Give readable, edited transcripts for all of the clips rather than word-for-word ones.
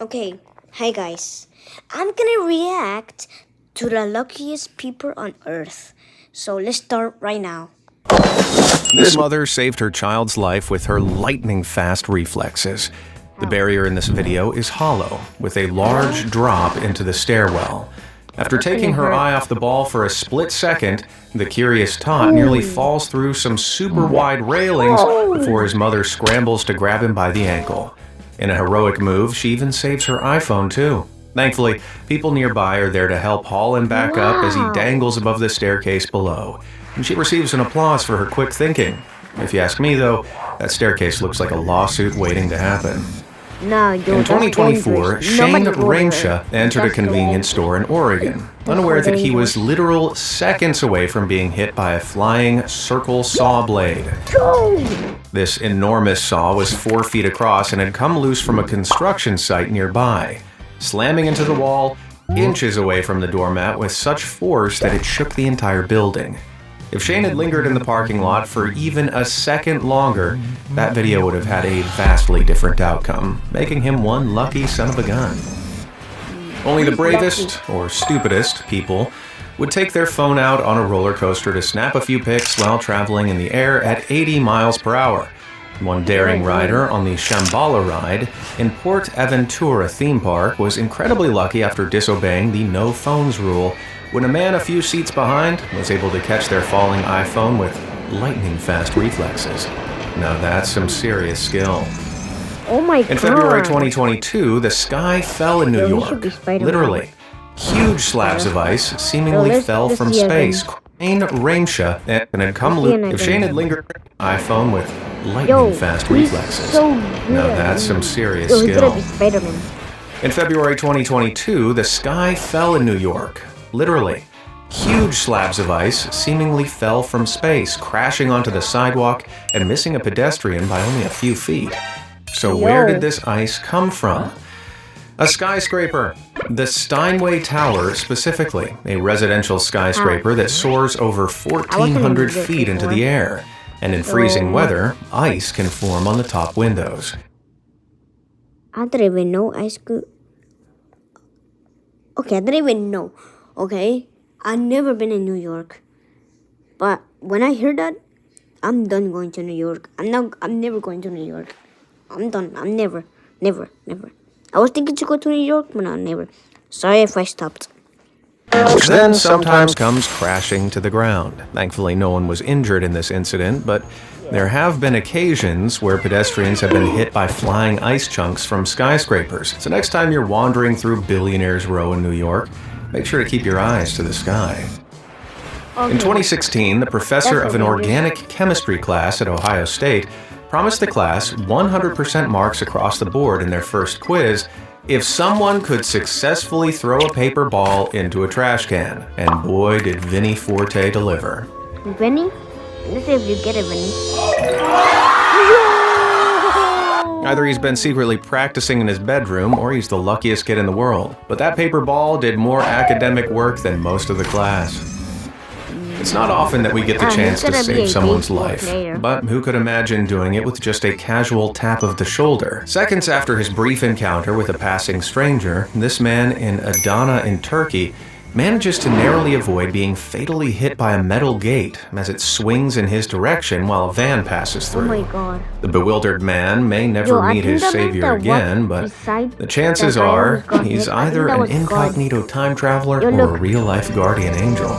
Okay, hi guys. I'm gonna react to the luckiest people on earth. So let's start right now. This mother saved her child's life with her lightning-fast reflexes. The barrier in this video is hollow, with a large drop into the stairwell. After taking her eye off the ball for a split second, the curious tot nearly falls through some super wide railings before his mother scrambles to grab him by the ankle. In a heroic move, she even saves her iPhone too. Thankfully, people nearby are there to help haul him back up as he dangles above the staircase below. And she receives an applause for her quick thinking. If you ask me though, that staircase looks like a lawsuit waiting to happen. No, In 2024, Shane Ramsha entered a convenience store in Oregon, unaware that he was literal seconds away from being hit by a flying circle saw blade. This enormous saw was 4 feet across and had come loose from a construction site nearby, slamming into the wall inches away from the doormat with such force that it shook the entire building. If Shane had lingered in the parking lot for even a second longer, that video would have had a vastly different outcome, making him one lucky son of a gun. Only the bravest, or stupidest, people would take their phone out on a roller coaster to snap a few pics while traveling in the air at 80 miles per hour. One daring rider on the Shambhala ride in Port Aventura theme park was incredibly lucky after disobeying the no phones rule when a man a few seats behind was able to catch their falling iPhone with lightning-fast reflexes. Now that's some serious skill. Oh my god. In February 2022, the sky fell in New York. Literally. Huge slabs of ice seemingly fell from space. Shane Ramsha and had come loose. If Shane had lingered iPhone with lightning-fast reflexes. Now that's some serious skill. In February 2022, the sky fell in New York. Literally. Huge slabs of ice seemingly fell from space, crashing onto the sidewalk and missing a pedestrian by only a few feet. So where did this ice come from? A skyscraper. The Steinway Tower specifically, a residential skyscraper that soars over 1,400 feet into the air. And in freezing weather, ice can form on the top windows. I didn't even know ice could... Okay, I didn't even know. Okay, I've never been in New York, but when I heard that, I'm done going to New York. I'm never going to New York. I'm done. I'm never. I was thinking to go to New York, but no, never. Sorry if I stopped. Which then sometimes comes crashing to the ground. Thankfully, no one was injured in this incident, but there have been occasions where pedestrians have been hit by flying ice chunks from skyscrapers. So next time you're wandering through Billionaires Row in New York, make sure to keep your eyes to the sky. In 2016, the professor of an organic chemistry class at Ohio State promised the class 100% marks across the board in their first quiz if someone could successfully throw a paper ball into a trash can. And boy, did Vinny Forte deliver. Vinny? Let's see if you get it, Vinny. Either he's been secretly practicing in his bedroom, or he's the luckiest kid in the world. But that paper ball did more academic work than most of the class. It's not often that we get the chance to save someone's life, but who could imagine doing it with just a casual tap of the shoulder? Seconds after his brief encounter with a passing stranger, this man in Adana in Turkey manages to narrowly avoid being fatally hit by a metal gate as it swings in his direction while a van passes through. Oh my god. The bewildered man may never meet his savior again, but the chances are he's either an incognito time traveler or a real-life guardian angel.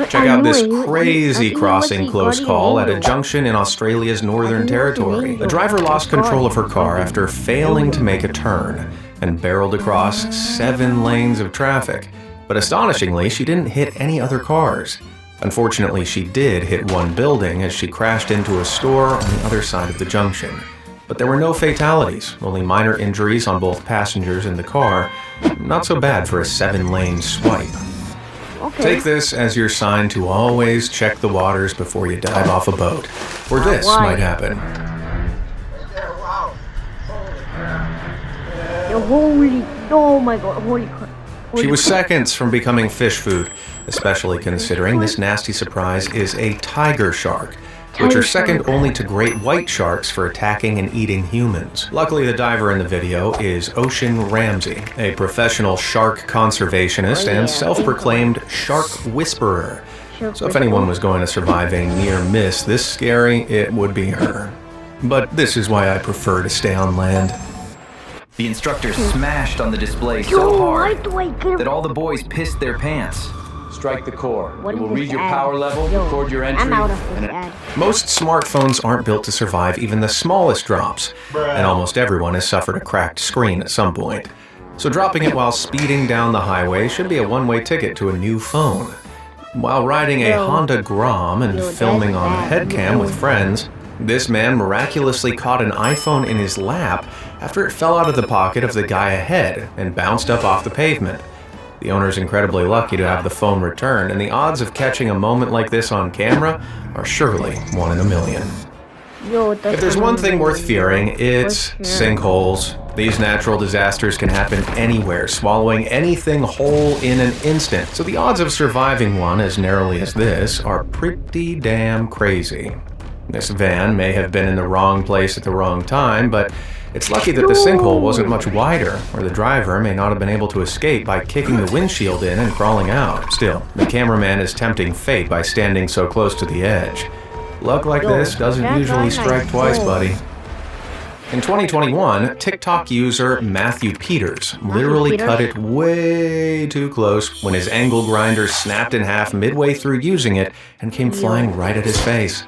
Check out this crazy crossing close call at a junction in Australia's Northern Territory. The driver lost control of her car after failing to make a turn and barreled across 7 lanes of traffic. But astonishingly, she didn't hit any other cars. Unfortunately, she did hit one building as she crashed into a store on the other side of the junction. But there were no fatalities, only minor injuries on both passengers in the car. Not so bad for a 7-lane swipe. Take this as your sign to always check the waters before you dive off a boat, or this might happen. Oh my god, holy crap. She was seconds from becoming fish food, especially considering this nasty surprise is a tiger shark. which are second only to great white sharks for attacking and eating humans. Luckily, the diver in the video is Ocean Ramsey, a professional shark conservationist and self-proclaimed shark whisperer. So if anyone was going to survive a near miss this scary, it would be her. But this is why I prefer to stay on land. The instructor smashed on the display so hard that all the boys pissed their pants. Strike the core. It will read your power level, record your entry. I'm out of this ad. Most smartphones aren't built to survive even the smallest drops, and almost everyone has suffered a cracked screen at some point. So dropping it while speeding down the highway should be a one-way ticket to a new phone. While riding a Honda Grom and filming on headcam with friends, this man miraculously caught an iPhone in his lap after it fell out of the pocket of the guy ahead and bounced up off the pavement. The owner's incredibly lucky to have the phone returned, and the odds of catching a moment like this on camera are surely 1 in a million. If there's one thing worth fearing, it's sinkholes. These natural disasters can happen anywhere, swallowing anything whole in an instant, so the odds of surviving one as narrowly as this are pretty damn crazy. This van may have been in the wrong place at the wrong time, but it's lucky that the sinkhole wasn't much wider, or the driver may not have been able to escape by kicking the windshield in and crawling out. Still, the cameraman is tempting fate by standing so close to the edge. Luck like this doesn't usually strike twice, buddy. In 2021, TikTok user Matthew Peters literally cut it way too close when his angle grinder snapped in half midway through using it and came flying right at his face.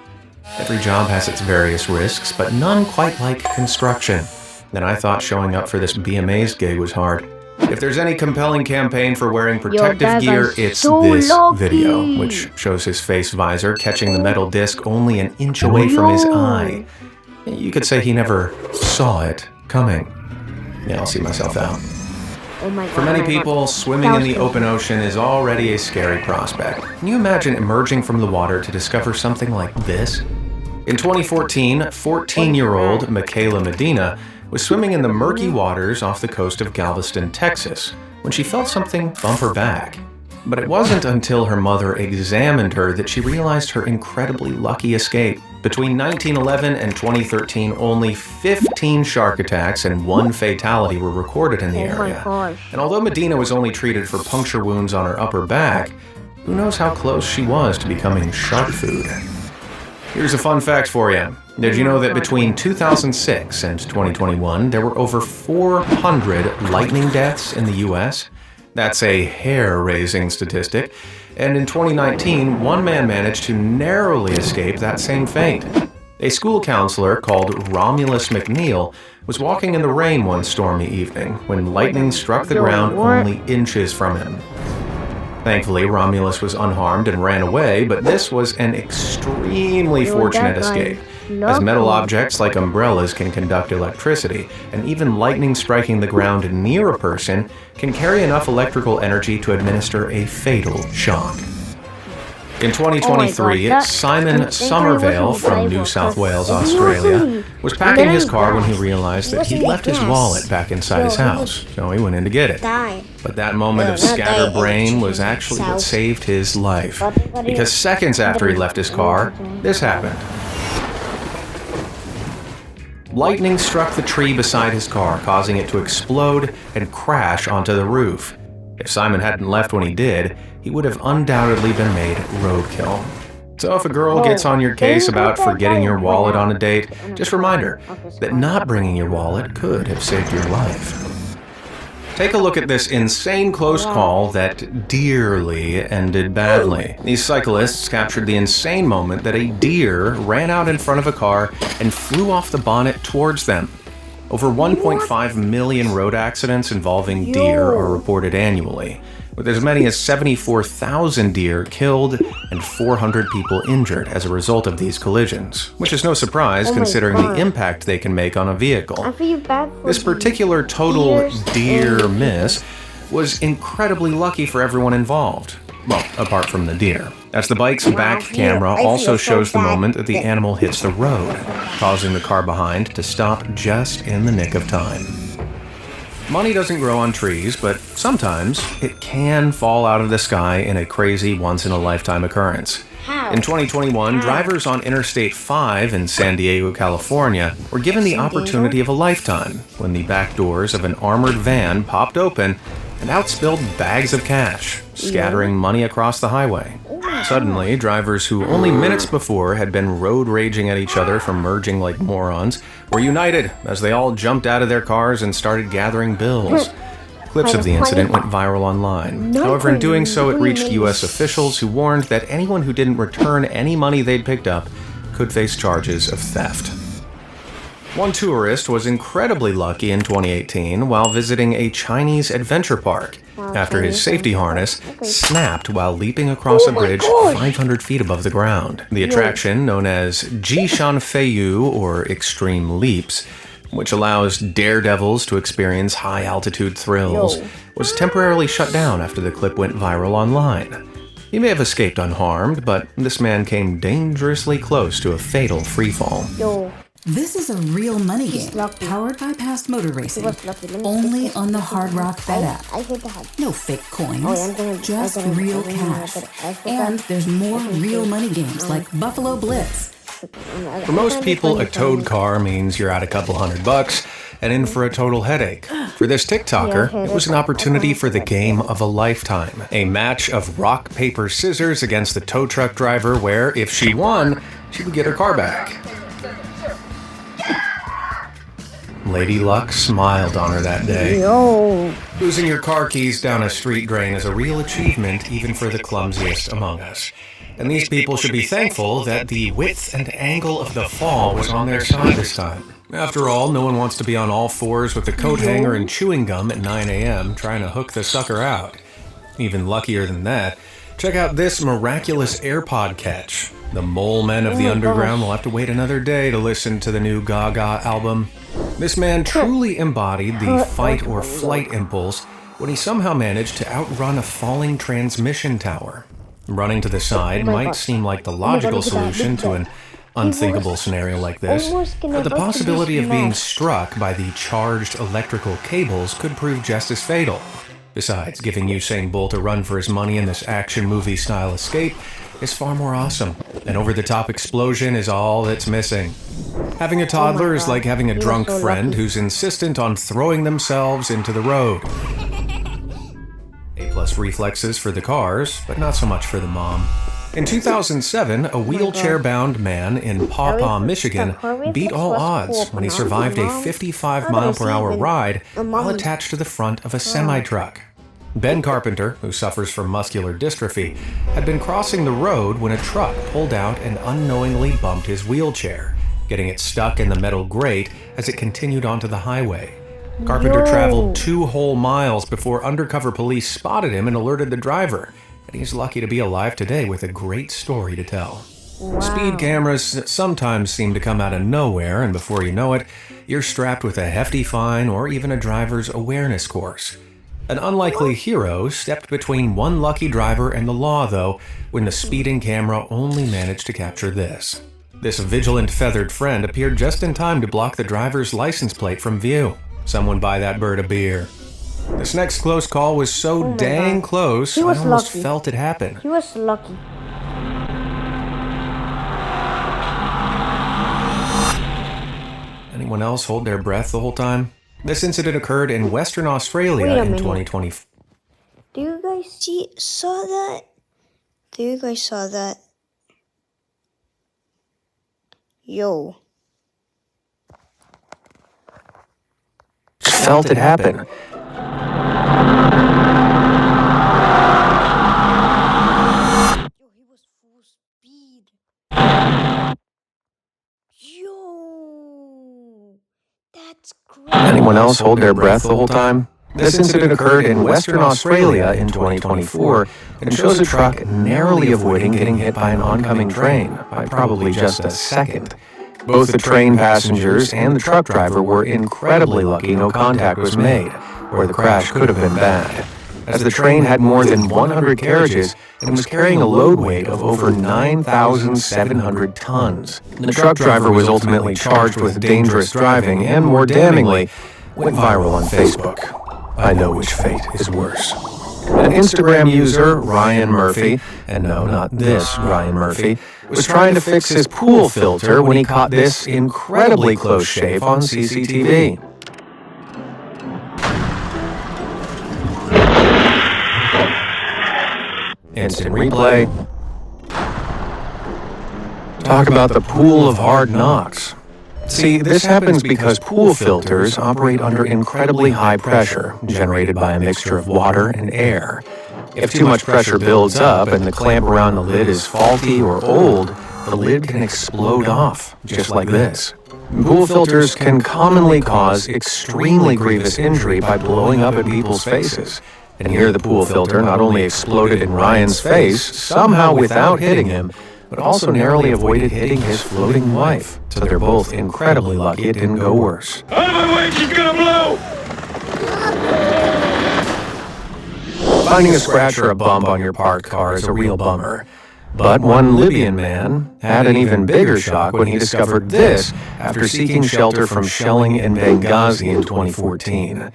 Every job has its various risks, but none quite like construction. And I thought showing up for this Be Amazed gig was hard. If there's any compelling campaign for wearing protective gear, it's this video, which shows his face visor catching the metal disc only an inch away from his eye. You could say he never saw it coming. Yeah, I'll see myself out. For many people, swimming in the open ocean is already a scary prospect. Can you imagine emerging from the water to discover something like this? In 2014, 14-year-old Michaela Medina was swimming in the murky waters off the coast of Galveston, Texas, when she felt something bump her back. But it wasn't until her mother examined her that she realized her incredibly lucky escape. Between 1911 and 2013, only 15 shark attacks and 1 fatality were recorded in the area. And although Medina was only treated for puncture wounds on her upper back, who knows how close she was to becoming shark food. Here's a fun fact for you. Did you know that between 2006 and 2021, there were over 400 lightning deaths in the US? That's a hair-raising statistic. And in 2019, one man managed to narrowly escape that same fate. A school counselor called Romulus McNeil was walking in the rain one stormy evening when lightning struck the ground only inches from him. Thankfully, Romulus was unharmed and ran away, but this was an extremely fortunate escape, as metal objects like umbrellas can conduct electricity, and even lightning striking the ground near a person can carry enough electrical energy to administer a fatal shock. In 2023, Simon Somervale from New South Wales, Australia, was packing his car when he realized that he'd left his wallet back inside his house, so he went in to get it. But that moment of scatterbrain was actually what saved his life, because seconds after he left his car, this happened. Lightning struck the tree beside his car, causing it to explode and crash onto the roof. If Simon hadn't left when he did, he would have undoubtedly been made roadkill. So if a girl gets on your case about forgetting your wallet on a date, just remind her that not bringing your wallet could have saved your life. Take a look at this insane close call that dearly ended badly. These cyclists captured the insane moment that a deer ran out in front of a car and flew off the bonnet towards them. Over 1.5 million road accidents involving deer are reported annually, with as many as 74,000 deer killed and 400 people injured as a result of these collisions, which is no surprise considering the impact they can make on a vehicle. This particular total deer miss was incredibly lucky for everyone involved. Well, apart from the deer, as the bike's back camera also shows the moment that the animal hits the road, causing the car behind to stop just in the nick of time. Money doesn't grow on trees, but sometimes it can fall out of the sky in a crazy once-in-a-lifetime occurrence. In 2021, drivers on Interstate 5 in San Diego, California, were given the opportunity of a lifetime when the back doors of an armored van popped open and out spilled bags of cash, scattering money across the highway. Suddenly, drivers who only minutes before had been road raging at each other for merging like morons were united as they all jumped out of their cars and started gathering bills. Clips of the incident went viral online. However, in doing so, it reached U.S. officials who warned that anyone who didn't return any money they'd picked up could face charges of theft. One tourist was incredibly lucky in 2018 while visiting a Chinese adventure park after his safety harness snapped while leaping across a bridge 500 feet above the ground. The attraction, known as Jishan Feiyu, or Extreme Leaps, which allows daredevils to experience high-altitude thrills, was temporarily shut down after the clip went viral online. He may have escaped unharmed, but this man came dangerously close to a fatal freefall. This is a real money game, powered by Past Motor Racing, only on the Hard Rock Bet app. No fake coins, just real cash. And there's more real money games like Buffalo Blitz. For most people, a towed car means you're out a couple $100 and in for a total headache. For this TikToker, it was an opportunity for the game of a lifetime. A match of rock, paper, scissors against the tow truck driver where, if she won, she would get her car back. Lady Luck smiled on her that day. Losing your car keys down a street drain is a real achievement even for the clumsiest among us. And these people should be thankful that the width and angle of the fall was on their side this time. After all, no one wants to be on all fours with a coat hanger and chewing gum at 9 a.m. trying to hook the sucker out. Even luckier than that, check out this miraculous AirPod catch. The mole men of the underground will have to wait another day to listen to the new Gaga album. This man truly embodied the fight or flight impulse when he somehow managed to outrun a falling transmission tower. Running to the side might seem like the logical solution to an unthinkable scenario like this, but the possibility of being struck by the charged electrical cables could prove just as fatal. Besides, giving Usain Bolt a run for his money in this action movie-style escape is far more awesome. An over-the-top explosion is all that's missing. Having a toddler is like having a drunk friend who's insistent on throwing themselves into the road. A+ reflexes for the cars, but not so much for the mom. In 2007, a wheelchair-bound man in Paw Paw, Michigan, beat all odds when he survived a 55-mile-per-hour ride while attached to the front of a semi-truck. Ben Carpenter, who suffers from muscular dystrophy, had been crossing the road when a truck pulled out and unknowingly bumped his wheelchair, getting it stuck in the metal grate as it continued onto the highway. Carpenter traveled 2 whole miles before undercover police spotted him and alerted the driver. And he's lucky to be alive today with a great story to tell. Speed cameras sometimes seem to come out of nowhere, and before you know it, you're strapped with a hefty fine or even a driver's awareness course. An unlikely hero stepped between one lucky driver and the law, though, when the speeding camera only managed to capture this. This vigilant feathered friend appeared just in time to block the driver's license plate from view. Someone buy that bird a beer. This next close call was so dang close, I almost felt it happen. He was lucky. Anyone else hold their breath the whole time? This incident occurred in Western Australia in 2020. Do you guys saw that? Do you guys saw that? Yo. Felt it happen. Yo, he was full speed. Yo. That's crazy. Anyone else hold their breath the whole time? This incident occurred in Western Australia in 2024 and shows a truck narrowly avoiding getting hit by an oncoming train by probably just a second. Both the train passengers and the truck driver were incredibly lucky no contact was made, or the crash could have been bad, as the train had more than 100 carriages and was carrying a load weight of over 9,700 tons. The truck driver was ultimately charged with dangerous driving and, more damningly, went viral on Facebook. I know which fate is worse. An Instagram user, Ryan Murphy, and no, not this Ryan Murphy, was trying to fix his pool filter when he caught this incredibly close shave on CCTV. Instant replay. Talk about the pool of hard knocks. See, this happens because pool filters operate under incredibly high pressure, generated by a mixture of water and air. If too much pressure builds up and the clamp around the lid is faulty or old, the lid can explode off, just like this. Pool filters can commonly cause extremely grievous injury by blowing up at people's faces. And here the pool filter not only exploded in Ryan's face, somehow without hitting him, but also narrowly avoided hitting his floating wife. So they're both incredibly lucky it didn't go worse. Out of my way, she's gonna blow! Finding a scratch or a bump on your parked car is a real bummer. But one Libyan man had an even bigger shock when he discovered this after seeking shelter from shelling in Benghazi in 2014.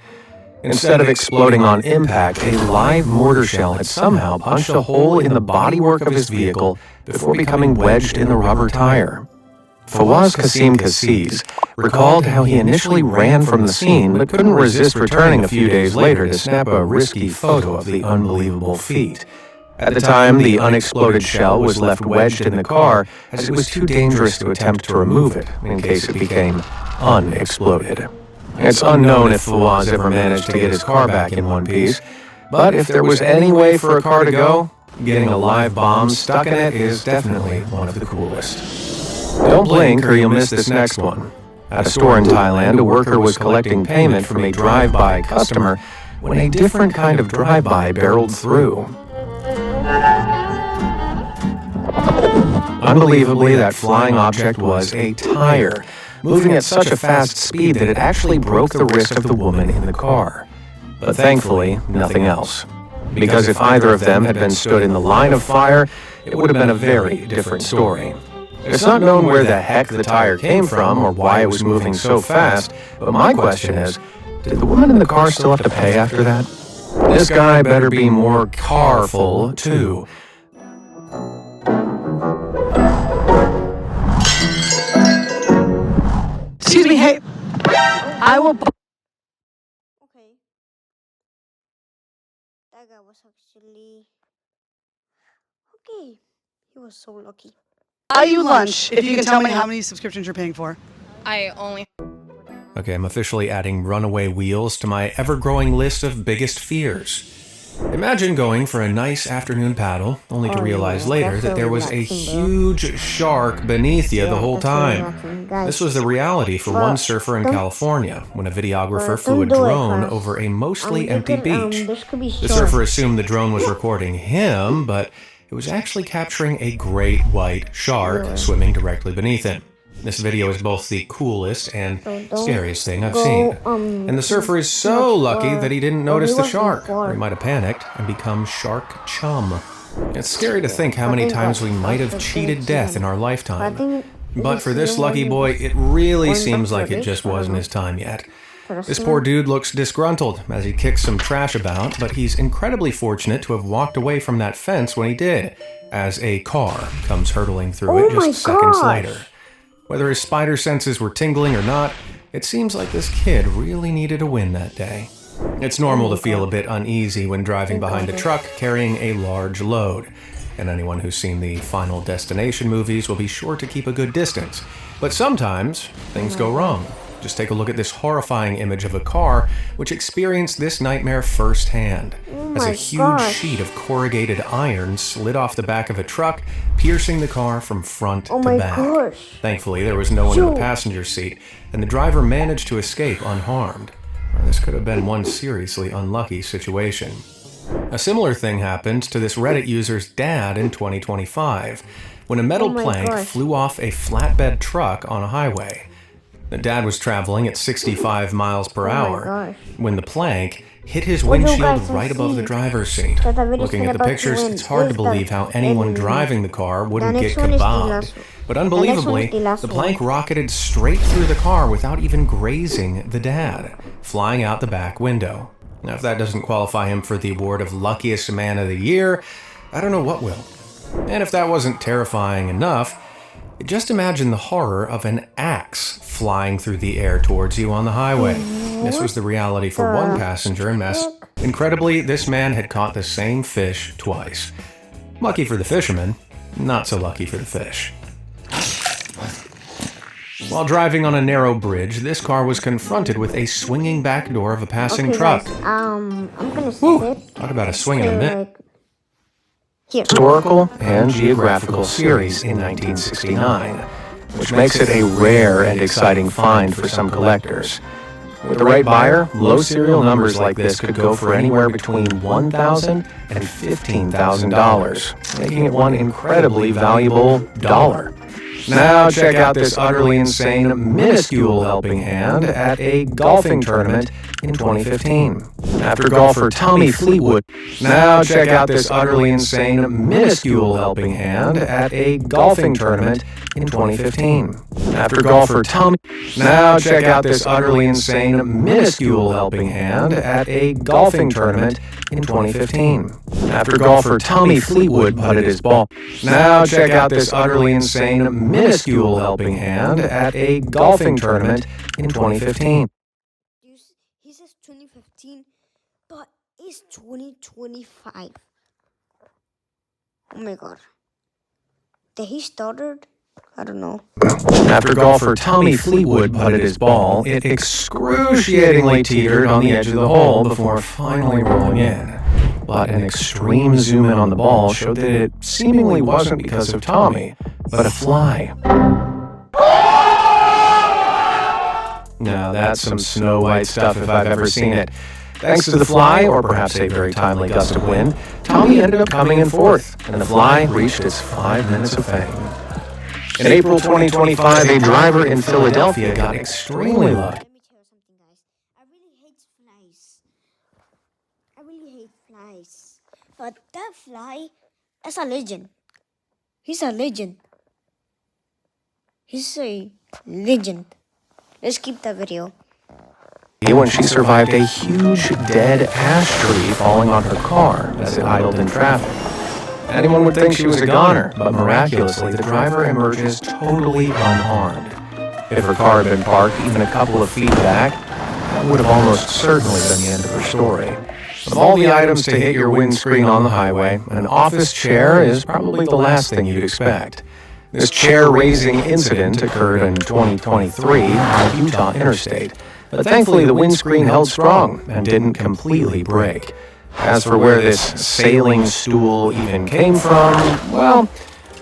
Instead of exploding on impact, a live mortar shell had somehow punched a hole in the bodywork of his vehicle before becoming wedged in the rubber tire. Fawaz Qasim Qassiz recalled how he initially ran from the scene but couldn't resist returning a few days later to snap a risky photo of the unbelievable feat. At the time, the unexploded shell was left wedged in the car as it was too dangerous to attempt to remove it in case it became unexploded. It's unknown if Fawaz ever managed to get his car back in one piece, but if there was any way for a car to go, getting a live bomb stuck in it is definitely one of the coolest. Don't blink or you'll miss this next one. At a store in Thailand, a worker was collecting payment from a drive-by customer when a different kind of drive-by barreled through. Unbelievably, that flying object was a tire, moving at such a fast speed that it actually broke the wrist of the woman in the car. But thankfully, nothing else. Because if either of them had been stood in the line of fire, it would have been a very different story. It's not known where the heck the tire came from or why it was moving so fast, but my question is, did the woman in the car still have to pay after that? This guy better be more carful, too. Excuse me, hey. I will. Okay. That guy was actually. Okay. He was so lucky. Buy you lunch if you can tell me how many subscriptions you're paying for. I only. Okay, I'm officially adding runaway wheels to my ever-growing list of biggest fears. Imagine going for a nice afternoon paddle, only to realize later that there was a huge shark beneath you the whole time. This was the reality for one surfer in California when a videographer flew a drone over a mostly empty beach. The surfer assumed the drone was recording him, but it was actually capturing a great white shark swimming directly beneath him. This video is both the coolest and scariest thing I've seen. And the surfer is so lucky that he didn't notice the shark, or he might have panicked and become shark chum. It's scary to think how many times we might have cheated death in our lifetime. But for this lucky boy, it really seems like it just wasn't his time yet. This poor dude looks disgruntled as he kicks some trash about, but he's incredibly fortunate to have walked away from that fence when he did, as a car comes hurtling through it just seconds later. Whether his spider senses were tingling or not, it seems like this kid really needed a win that day. It's normal to feel a bit uneasy when driving behind a truck carrying a large load, and anyone who's seen the Final Destination movies will be sure to keep a good distance. But sometimes, things go wrong. Just take a look at this horrifying image of a car which experienced this nightmare firsthand, as a huge sheet of corrugated iron slid off the back of a truck, piercing the car from front to back. Thankfully, there was no one in the passenger seat, and the driver managed to escape unharmed. This could have been one seriously unlucky situation. A similar thing happened to this Reddit user's dad in 2025, when a metal plank flew off a flatbed truck on a highway. The dad was traveling at 65 miles per hour when the plank hit his windshield right above the driver's seat. Looking at the pictures, it's hard to believe how anyone driving the car wouldn't get kebabbed. But unbelievably, the plank rocketed straight through the car without even grazing the dad, flying out the back window. Now, if that doesn't qualify him for the award of luckiest man of the year, I don't know what will. And if that wasn't terrifying enough, just imagine the horror of an axe flying through the air towards you on the highway. This was the reality for one passenger in Mass. Incredibly, this man had caught the same fish twice. Lucky for the fisherman, not so lucky for the fish. While driving on a narrow bridge, this car was confronted with a swinging back door of a passing truck. Guys, I'm gonna Woo! Talk about a swing and a miss. Here. Historical and geographical series in 1969, which makes it a rare and exciting find for some collectors. With the right buyer, low serial numbers like this could go for anywhere between $1,000 and $15,000, making it one incredibly valuable dollar. Now check out this utterly insane, minuscule helping hand at a golfing tournament in 2015. After golfer Tommy Fleetwood. Now check out this utterly insane, minuscule helping hand at a golfing tournament in 2015. After golfer Tommy. Now check out this utterly insane, minuscule helping hand at a golfing tournament in 2015. After golfer Tommy Fleetwood putted his ball. Now check out this utterly insane, minuscule helping hand at a golfing tournament in 2015. He says 2015, but it's 2025. Oh my god. Did he stuttered? I don't know. After golfer Tommy Fleetwood putted his ball, it excruciatingly teetered on the edge of the hole before finally rolling in. But an extreme zoom in on the ball showed that it seemingly wasn't because of Tommy, but a fly. Now that's some Snow White stuff if I've ever seen it. Thanks to the fly, or perhaps a very timely gust of wind, Tommy ended up coming in fourth, and the fly reached its 5 minutes of fame. In April 2025, a driver in Philadelphia got extremely lucky. Let me tell you something, guys. I really hate flies. I really hate flies. But that fly is a legend. He's a legend. He's a legend. Let's keep that video. When she survived a huge dead ash tree falling on her car as it idled in traffic. Anyone would think she was a goner, but miraculously, the driver emerges totally unharmed. If her car had been parked even a couple of feet back, that would have almost certainly been the end of her story. Of all the items to hit your windscreen on the highway, an office chair is probably the last thing you'd expect. This chair-raising incident occurred in 2023 on Utah Interstate, but thankfully the windscreen held strong and didn't completely break. As for where this sailing stool even came from, well,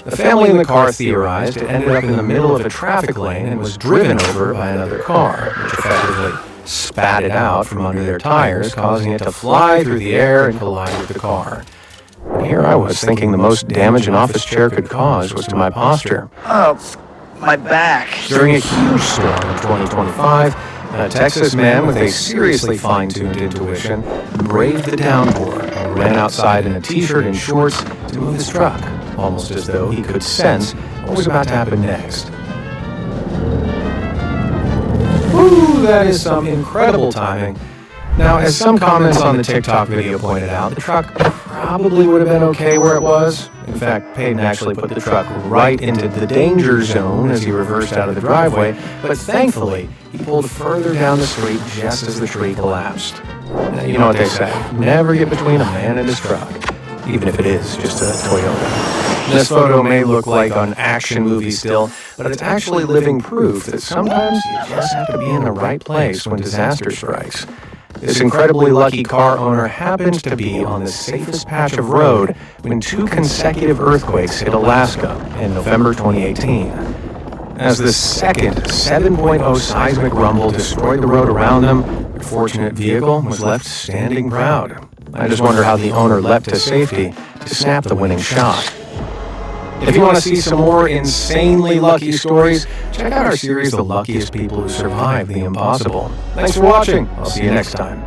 the family in the car theorized it ended up in the middle of a traffic lane and was driven over by another car, which effectively spat it out from under their tires, causing it to fly through the air and collide with the car. And here I was thinking the most damage an office chair could cause was to my posture. Oh, my back. During a huge storm in 2025, a Texas man with a seriously fine-tuned intuition braved the downpour and ran outside in a t-shirt and shorts to move his truck, almost as though he could sense what was about to happen next. Woo, that is some incredible timing. Now, as some comments on the TikTok video pointed out, the truck probably would have been okay where it was. In fact, Peyton actually put the truck right into the danger zone as he reversed out of the driveway, but thankfully, he pulled further down the street just as the tree collapsed. Now, you know what they say, never get between a man and his truck, even if it is just a Toyota. This photo may look like an action movie still, but it's actually living proof that sometimes you just have to be in the right place when disaster strikes. This incredibly lucky car owner happened to be on the safest patch of road when 2 consecutive earthquakes hit Alaska in November 2018. As the second 7.0 seismic rumble destroyed the road around them, their fortunate vehicle was left standing proud. I just wonder how the owner leapt to safety to snap the winning shot. If you want to see some more insanely lucky stories, check out our series, The Luckiest People Who Survived the Impossible. Thanks for watching. I'll see you next time.